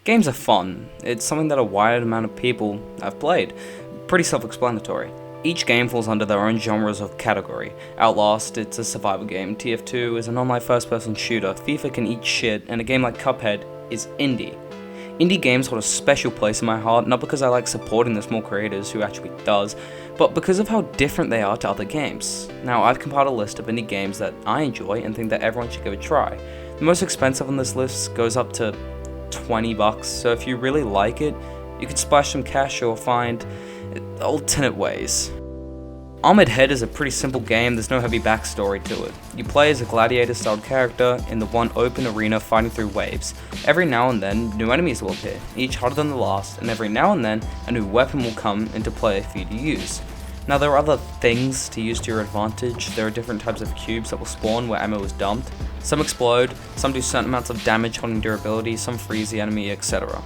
Games are fun. It's something that a wide amount of people have played. Pretty self-explanatory. Each game falls under their own genres of category. Outlast, it's a survival game. TF2 is an online first-person shooter. FIFA can eat shit, and a game like Cuphead is indie. Indie games hold a special place in my heart, not because I like supporting the small creators, who actually does, but because of how different they are to other games. Now, I've compiled a list of indie games that I enjoy and think that everyone should give a try. The most expensive on this list goes up to $20, so if you really like it, you could splash some cash or find alternate ways. Armored Head is a pretty simple game. There's no heavy backstory to it. You play as a gladiator-styled character in the one open arena fighting through waves. Every now and then, new enemies will appear, each harder than the last, and every now and then, a new weapon will come into play for you to use. Now, there are other things to use to your advantage. There are different types of cubes that will spawn where ammo is dumped. Some explode, some do certain amounts of damage holding durability, some freeze the enemy, etc.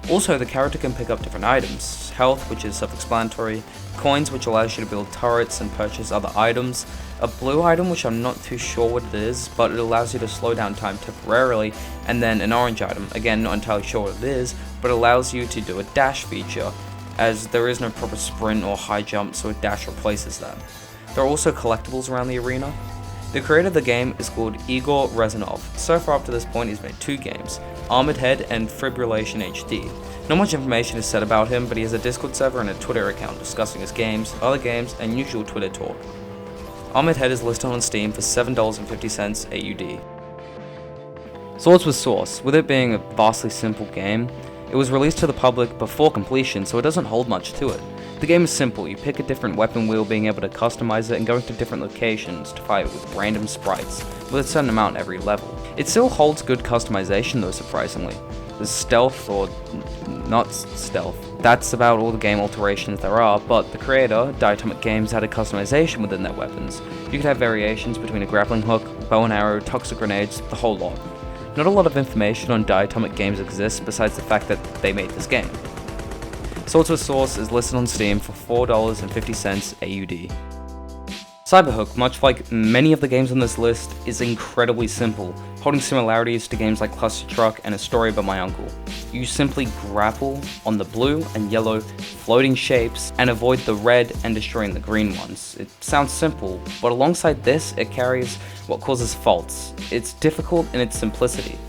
Also, the character can pick up different items. Health, which is self-explanatory, coins, which allows you to build turrets and purchase other items, a blue item, which I'm not too sure what it is, but it allows you to slow down time temporarily, and then an orange item, again not entirely sure what it is, but allows you to do a dash feature, as there is no proper sprint or high jump, so a dash replaces that. There are also collectibles around the arena. The creator of the game is called Igor Rezanov. So far up to this point, he's made 2 games, Armored Head and Fibrillation HD. Not much information is said about him, but he has a Discord server and a Twitter account discussing his games, other games, and usual Twitter talk. Armored Head is listed on Steam for $7.50 AUD. Swords with Sauce. With it being a vastly simple game, it was released to the public before completion, so it doesn't hold much to it. The game is simple. You pick a different weapon wheel, being able to customize it and going to different locations to fight with random sprites, with a certain amount every level. It still holds good customization though, surprisingly. There's stealth, or not stealth. That's about all the game alterations there are, but the creator, Diatomic Games, added customization within their weapons. You could have variations between a grappling hook, bow and arrow, toxic grenades, the whole lot. Not a lot of information on Diatomic Games exists besides the fact that they made this game. Swords with Sauce is listed on Steam for $4.50 AUD. Cyberhook, much like many of the games on this list, is incredibly simple, holding similarities to games like Cluster Truck and A Story About My Uncle. You simply grapple on the blue and yellow floating shapes and avoid the red and destroying the green ones. It sounds simple, but alongside this, it carries what causes faults. It's difficult in its simplicity.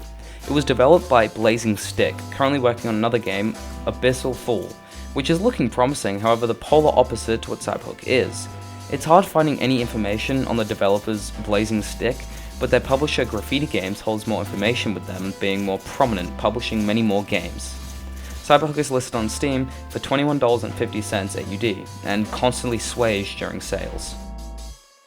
It was developed by Blazing Stick, currently working on another game, Abyssal Fall, which is looking promising, however the polar opposite to what Cyberhook is. It's hard finding any information on the developers Blazing Stick, but their publisher Graffiti Games holds more information, with them being more prominent, publishing many more games. Cyberhook is listed on Steam for $21.50 AUD, and constantly sways during sales.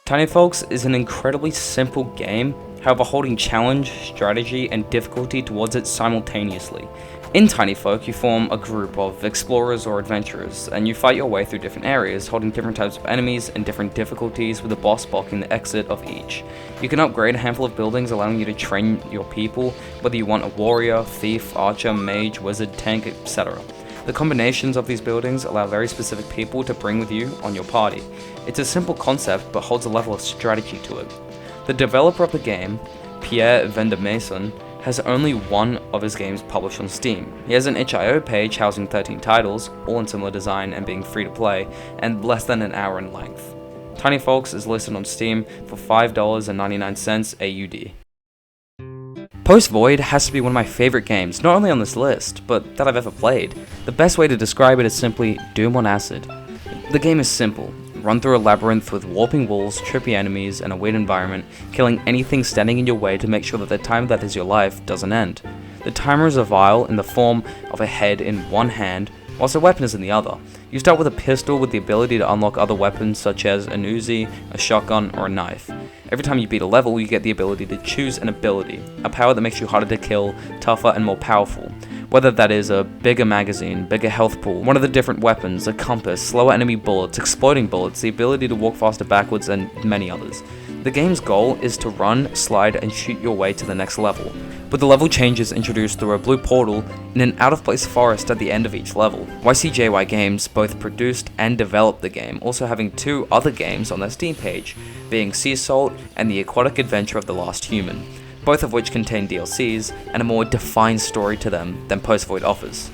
Tiny Folks is an incredibly simple game, however holding challenge, strategy, and difficulty towards it simultaneously. In Tiny Folk, you form a group of explorers or adventurers, and you fight your way through different areas, holding different types of enemies and different difficulties, with the boss blocking the exit of each. You can upgrade a handful of buildings, allowing you to train your people, whether you want a warrior, thief, archer, mage, wizard, tank, etc. The combinations of these buildings allow very specific people to bring with you on your party. It's a simple concept, but holds a level of strategy to it. The developer of the game, Pierre Vendemason, has only one of his games published on Steam. He has an itch.io page housing 13 titles, all in similar design and being free to play, and less than an hour in length. Tiny Folks is listed on Steam for $5.99 AUD. Post Void has to be one of my favorite games, not only on this list, but that I've ever played. The best way to describe it is simply Doom on acid. The game is simple. Run through a labyrinth with warping walls, trippy enemies, and a weird environment, killing anything standing in your way to make sure that the time that is your life doesn't end. The timer is a vial in the form of a head in one hand, whilst a weapon is in the other. You start with a pistol with the ability to unlock other weapons such as an Uzi, a shotgun, or a knife. Every time you beat a level, you get the ability to choose an ability, a power that makes you harder to kill, tougher, and more powerful. Whether that is a bigger magazine, bigger health pool, one of the different weapons, a compass, slower enemy bullets, exploding bullets, the ability to walk faster backwards, and many others. The game's goal is to run, slide, and shoot your way to the next level, with the level changes introduced through a blue portal in an out-of-place forest at the end of each level. YCJY Games both produced and developed the game, also having 2 other games on their Steam page, being Sea Salt and The Aquatic Adventure of the Last Human. both of which contain DLCs and a more defined story to them than Post Void offers.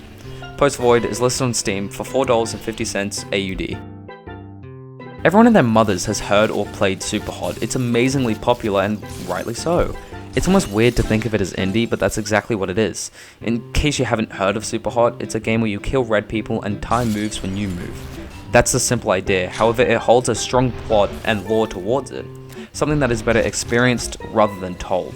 Post Void is listed on Steam for $4.50 AUD. Everyone and their mothers has heard or played Superhot. It's amazingly popular and rightly so. It's almost weird to think of it as indie, but that's exactly what it is. In case you haven't heard of Superhot, it's a game where you kill red people and time moves when you move. That's the simple idea, however it holds a strong plot and lore towards it, something that is better experienced rather than told.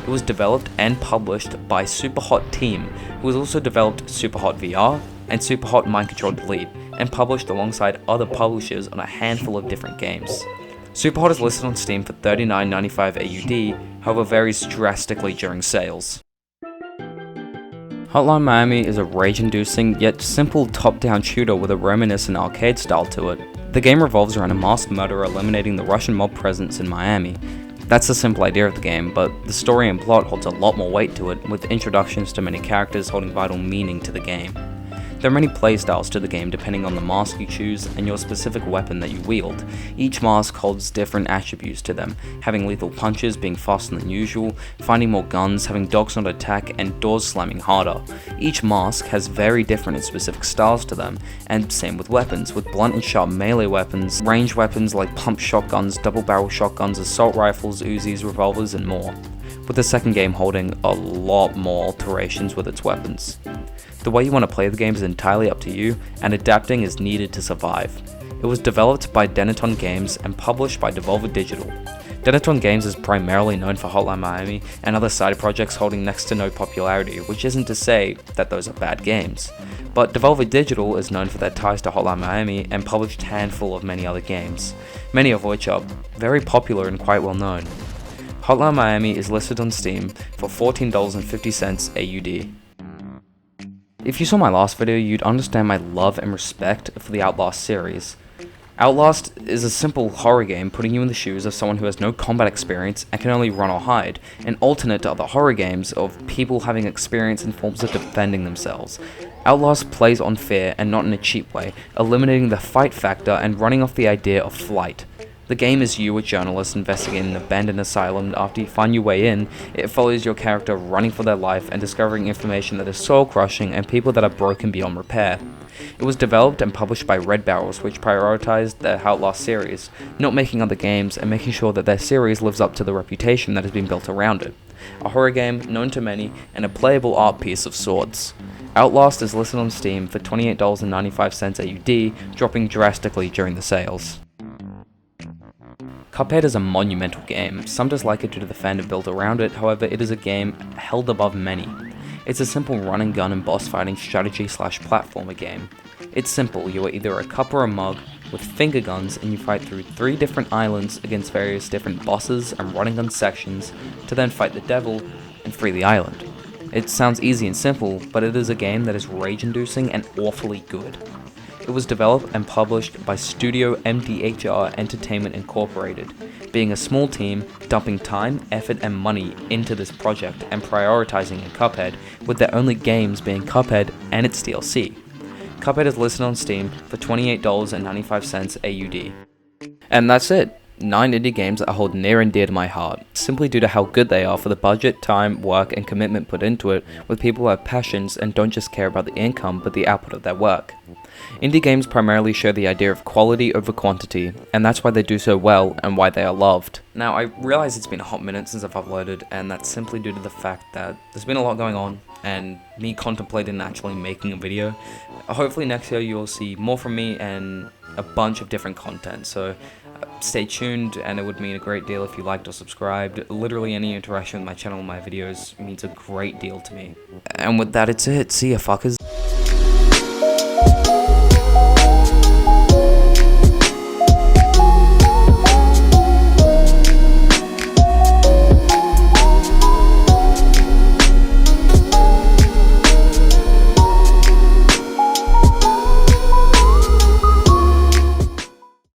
It was developed and published by Superhot Team, who has also developed Superhot VR and Superhot Mind Control Delete, and published alongside other publishers on a handful of different games. Superhot is listed on Steam for $39.95 AUD, however varies drastically during sales. Hotline Miami is a rage-inducing yet simple top-down shooter with a reminiscent arcade style to it. The game revolves around a masked murderer eliminating the Russian mob presence in Miami. That's the simple idea of the game, but the story and plot holds a lot more weight to it, with introductions to many characters holding vital meaning to the game. There are many playstyles to the game depending on the mask you choose and your specific weapon that you wield. Each mask holds different attributes to them, having lethal punches being faster than usual, finding more guns, having dogs on attack, and doors slamming harder. Each mask has very different and specific styles to them, and same with weapons, with blunt and sharp melee weapons, ranged weapons like pump shotguns, double barrel shotguns, assault rifles, Uzis, revolvers, and more, with the second game holding a lot more alterations with its weapons. The way you want to play the game is entirely up to you, and adapting is needed to survive. It was developed by Denaton Games and published by Devolver Digital. Denaton Games is primarily known for Hotline Miami and other side projects holding next to no popularity, which isn't to say that those are bad games. But Devolver Digital is known for their ties to Hotline Miami and published a handful of many other games, many of which are very popular and quite well known. Hotline Miami is listed on Steam for $14.50 AUD. If you saw my last video, you'd understand my love and respect for the Outlast series. Outlast is a simple horror game putting you in the shoes of someone who has no combat experience and can only run or hide, an alternate to other horror games of people having experience in forms of defending themselves. Outlast plays on fear and not in a cheap way, eliminating the fight factor and running off the idea of flight. The game is you, a journalist, investigating an abandoned asylum. After you find your way in, it follows your character running for their life and discovering information that is soul-crushing and people that are broken beyond repair. It was developed and published by Red Barrels, which prioritized their Outlast series, not making other games and making sure that their series lives up to the reputation that has been built around it. A horror game known to many and a playable art piece of sorts. Outlast is listed on Steam for $28.95 AUD, dropping drastically during the sales. Cuphead is a monumental game. Some dislike it due to the fandom built around it, however it is a game held above many. It's a simple run and gun and boss fighting strategy / platformer game. It's simple, you are either a cup or a mug with finger guns and you fight through 3 different islands against various different bosses and running gun sections to then fight the devil and free the island. It sounds easy and simple, but it is a game that is rage-inducing and awfully good. It was developed and published by Studio MDHR Entertainment Incorporated, being a small team dumping time, effort, and money into this project and prioritizing in Cuphead, with their only games being Cuphead and its DLC. Cuphead is listed on Steam for $28.95 AUD. And that's it. 9 indie games that hold near and dear to my heart, simply due to how good they are for the budget, time, work, and commitment put into it, with people who have passions and don't just care about the income but the output of their work. Indie games primarily show the idea of quality over quantity, and that's why they do so well and why they are loved. Now, I realize it's been a hot minute since I've uploaded, and that's simply due to the fact that there's been a lot going on, and me contemplating actually making a video. Hopefully next year you'll see more from me and a bunch of different content, so stay tuned, and it would mean a great deal if you liked or subscribed. Literally any interaction with my channel and my videos means a great deal to me. And with that, it's it. See ya, fuckers.